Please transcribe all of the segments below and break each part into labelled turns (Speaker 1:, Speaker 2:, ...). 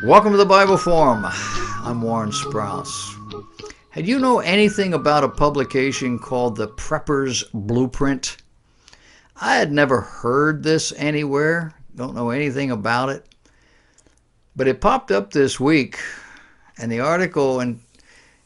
Speaker 1: Welcome to the Bible Forum. I'm Warren Sprouse. Had you know anything about a publication called the Prepper's Blueprint? I had never heard this anywhere. Don't know anything about it. But it popped up this week, and the article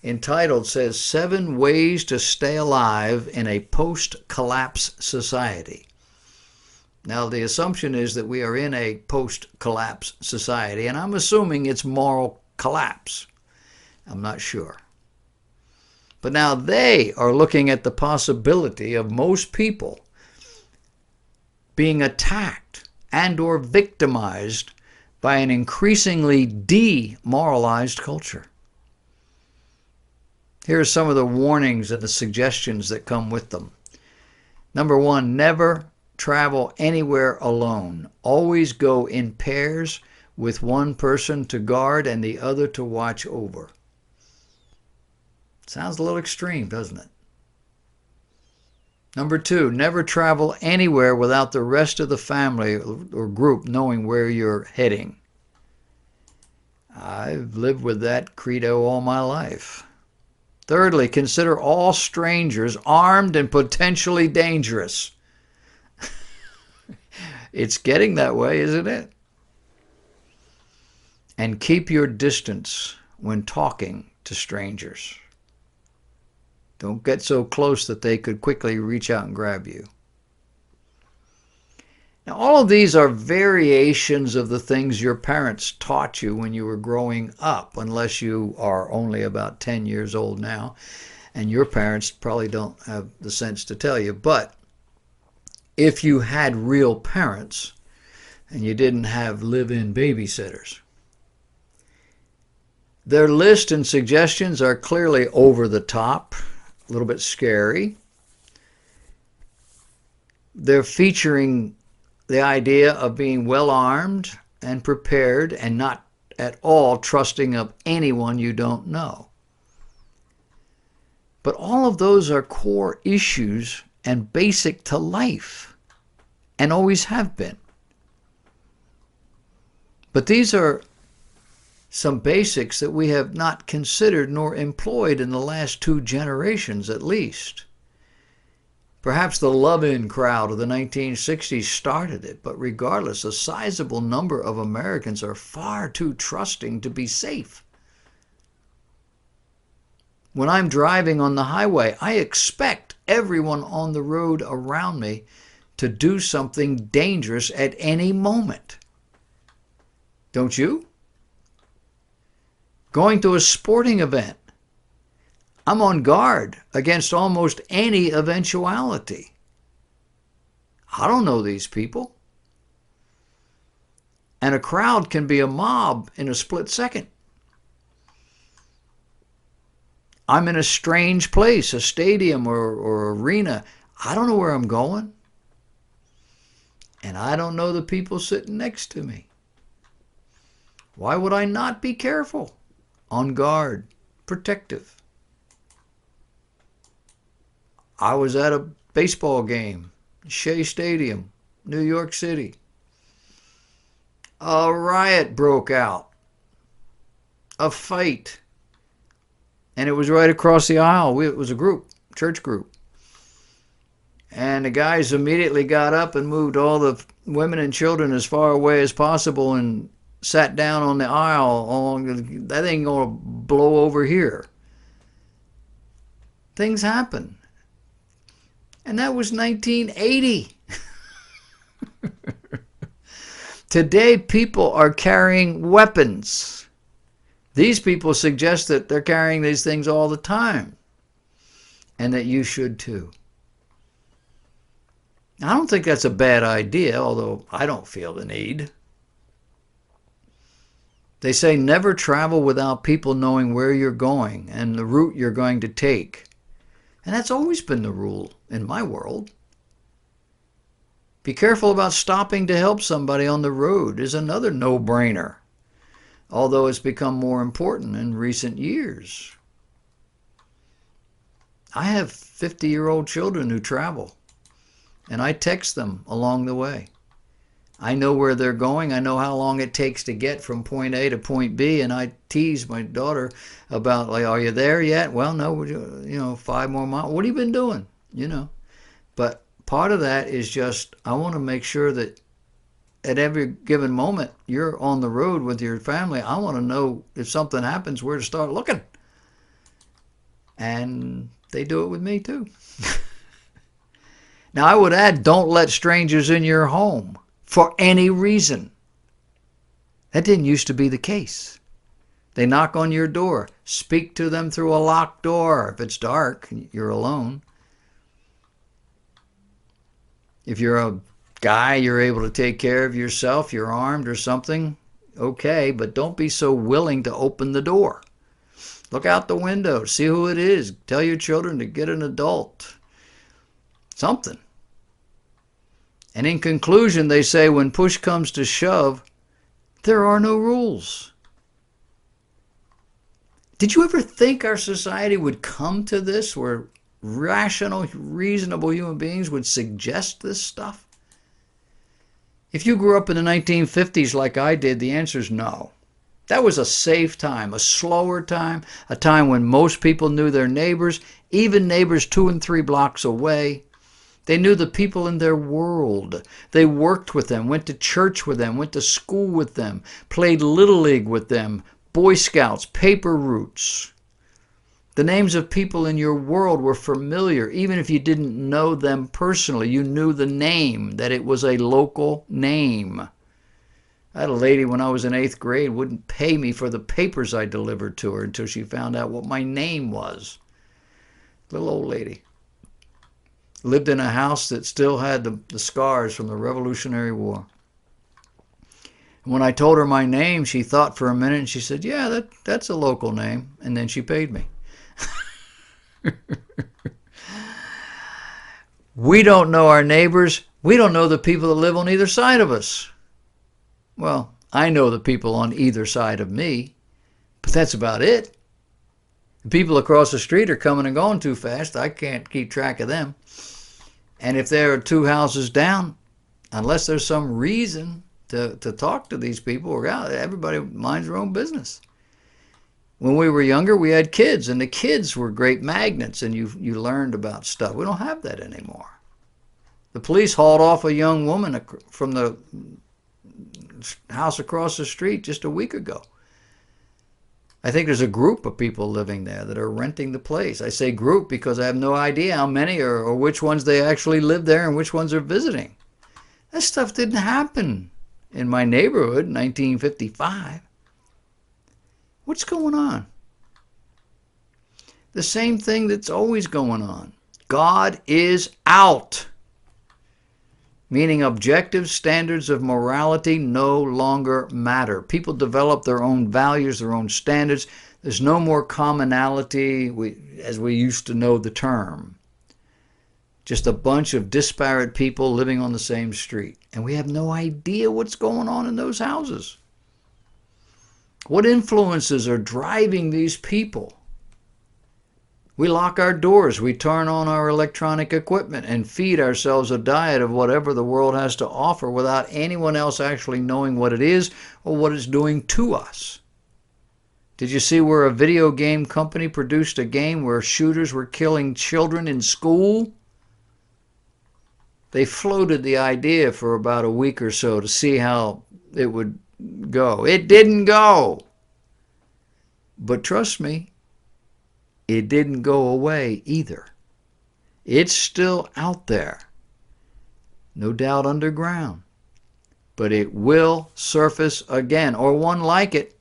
Speaker 1: entitled says 7 Ways to Stay Alive in a Post-Collapse Society. Now, the assumption is that we are in a post-collapse society, and I'm assuming it's moral collapse. I'm not sure. But now they are looking at the possibility of most people being attacked and or victimized by an increasingly demoralized culture. Here are some of the warnings and the suggestions that come with them. Number 1, never travel anywhere alone. Always go in pairs with one person to guard and the other to watch over. Sounds a little extreme, doesn't it? Number 2, never travel anywhere without the rest of the family or group knowing where you're heading. I've lived with that credo all my life. Thirdly, consider all strangers armed and potentially dangerous. It's getting that way, isn't it? And keep your distance when talking to strangers. Don't get so close that they could quickly reach out and grab you. Now, all of these are variations of the things your parents taught you when you were growing up, unless you are only about 10 years old now, and your parents probably don't have the sense to tell you. But if you had real parents and you didn't have live-in babysitters, their list and suggestions are clearly over the top, a little bit scary. They're featuring the idea of being well armed and prepared and not at all trusting of anyone you don't know. But all of those are core issues and basic to life, and always have been. But these are some basics that we have not considered nor employed in the last 2 generations at least. Perhaps the love-in crowd of the 1960s started it, but regardless, a sizable number of Americans are far too trusting to be safe. When I'm driving on the highway, I expect everyone on the road around me to do something dangerous at any moment. Don't you? Going to a sporting event, I'm on guard against almost any eventuality. I don't know these people. And a crowd can be a mob in a split second. I'm in a strange place, a stadium or arena. I don't know where I'm going. And I don't know the people sitting next to me. Why would I not be careful, on guard, protective? I was at a baseball game, Shea Stadium, New York City. A riot broke out, a fight, and it was right across the aisle. It was a group, church group. And the guys immediately got up and moved all the women and children as far away as possible and sat down on the aisle. That ain't going to blow over here. Things happen. And that was 1980. Today, people are carrying weapons. These people suggest that they're carrying these things all the time, and that you should too. I don't think that's a bad idea, although I don't feel the need. They say never travel without people knowing where you're going and the route you're going to take. And that's always been the rule in my world. Be careful about stopping to help somebody on the road is another no-brainer, although it's become more important in recent years. I have 50-year-old children who travel, and I text them along the way. I know where they're going. I know how long it takes to get from point A to point B. And I tease my daughter about, like, are you there yet? Well, no, 5 more miles. What have you been doing? But part of that is just, I want to make sure that at every given moment you're on the road with your family. I want to know if something happens where to start looking. And they do it with me too. Now, I would add, don't let strangers in your home for any reason. That didn't used to be the case. They knock on your door. Speak to them through a locked door. If it's dark, you're alone. If you're a guy, you're able to take care of yourself, you're armed or something, okay, but don't be so willing to open the door. Look out the window, see who it is. Tell your children to get an adult. Something. And in conclusion, they say, when push comes to shove, there are no rules. Did you ever think our society would come to this, where rational, reasonable human beings would suggest this stuff? If you grew up in the 1950s like I did, the answer is no. That was a safe time, a slower time, a time when most people knew their neighbors, even neighbors 2 and 3 blocks away. They knew the people in their world. They worked with them, went to church with them, went to school with them, played Little League with them, Boy Scouts, paper routes. The names of people in your world were familiar. Even if you didn't know them personally, you knew the name, that it was a local name. I had a lady when I was in 8th grade wouldn't pay me for the papers I delivered to her until she found out what my name was. Little old lady. Lived in a house that still had the scars from the Revolutionary War. And when I told her my name, she thought for a minute and she said, yeah, that's a local name. And then she paid me. We don't know our neighbors. We don't know the people that live on either side of us. Well, I know the people on either side of me, but that's about it. The people across the street are coming and going too fast. I can't keep track of them. And if there are 2 houses down, unless there's some reason to talk to these people, everybody minds their own business. When we were younger, we had kids, and the kids were great magnets, and you learned about stuff. We don't have that anymore. The police hauled off a young woman from the house across the street just a week ago. I think there's a group of people living there that are renting the place. I say group because I have no idea how many or which ones they actually live there and which ones are visiting. That stuff didn't happen in my neighborhood in 1955. What's going on? The same thing that's always going on. God is out. Meaning objective standards of morality no longer matter. People develop their own values, their own standards. There's no more commonality as we used to know the term. Just a bunch of disparate people living on the same street. And we have no idea what's going on in those houses. What influences are driving these people? We lock our doors, we turn on our electronic equipment and feed ourselves a diet of whatever the world has to offer without anyone else actually knowing what it is or what it's doing to us. Did you see where a video game company produced a game where shooters were killing children in school? They floated the idea for about a week or so to see how it would go. It didn't go. But trust me, it didn't go away either. It's still out there. No doubt underground. But it will surface again, or one like it,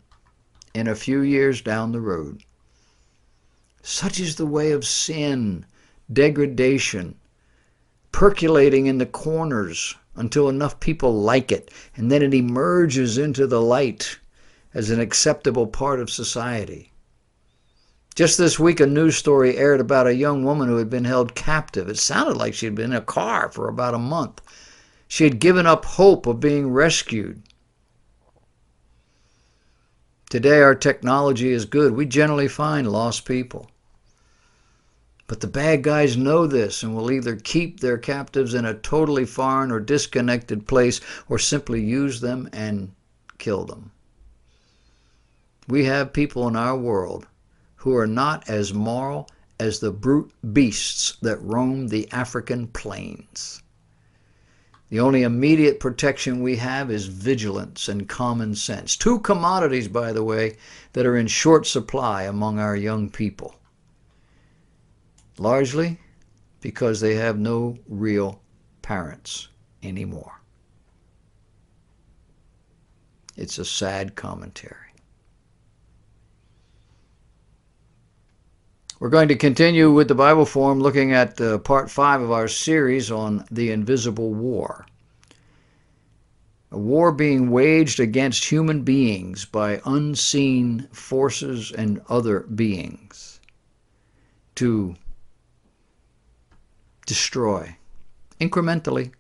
Speaker 1: in a few years down the road. Such is the way of sin, degradation, percolating in the corners until enough people like it, and then it emerges into the light as an acceptable part of society. Just this week, a news story aired about a young woman who had been held captive. It sounded like she had been in a car for about a month. She had given up hope of being rescued. Today, our technology is good. We generally find lost people. But the bad guys know this and will either keep their captives in a totally foreign or disconnected place or simply use them and kill them. We have people in our world who are not as moral as the brute beasts that roam the African plains. The only immediate protection we have is vigilance and common sense. Two commodities, by the way, that are in short supply among our young people. Largely because they have no real parents anymore. It's a sad commentary. We're going to continue with the Bible Forum looking at part 5 of our series on the invisible war. A war being waged against human beings by unseen forces and other beings to destroy, incrementally,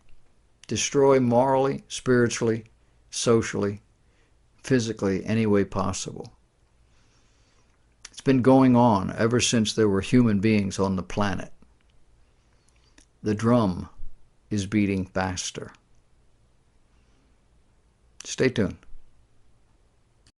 Speaker 1: destroy morally, spiritually, socially, physically, any way possible. It's been going on ever since there were human beings on the planet. The drum is beating faster. Stay tuned.